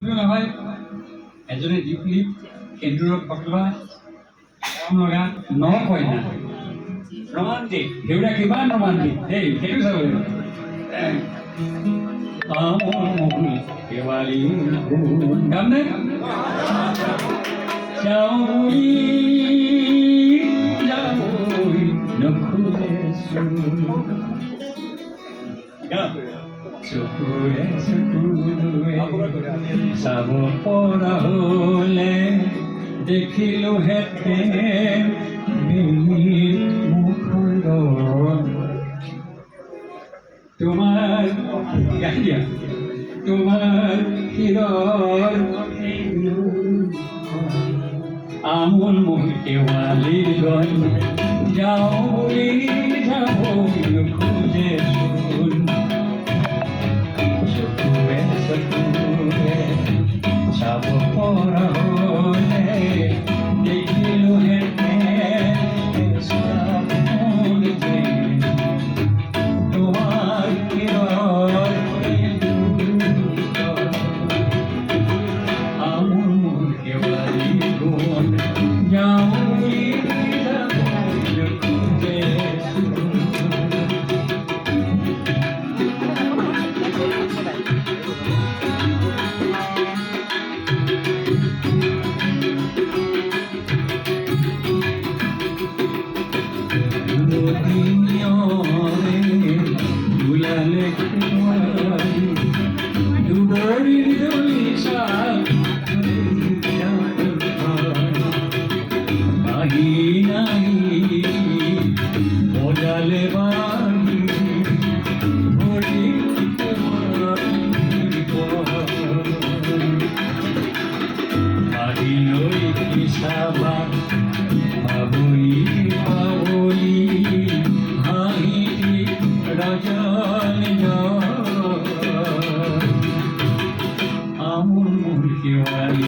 হয় এজনে দীপলিপ এন্দুৰৰ ফটোৱা কাম লগা নকয় না ৰোমান্টিক সেইবিলাক কিমান ৰোমান্টিক দেই সেইটো চাব লাগিব কেৱালী গামনে যাওঁই যাওঁই নখোজে চকুৰে চকুৰে চাব পৰা হ'লে দেখিলো হেঁতেন বেলিৰ মুখৰ তোমাৰ গাহিয়া তোমাৰ শিৰৰ আমোল মোহী কেৱালীৰ গণ যাওঁ বুলি যাব নোখোজে চোন চাব পৰা হ'লে দেখিলো হেঁতেন তোমাৰ শিৰৰ আমোল মোহী কেৱালীৰ গণ যাওঁ বুলি যাব নোখোজে বুলালে দুবৰি দলিচা আহি নাহি বজালে বাহি ভৰি আহি লৈ চাবা ভাবই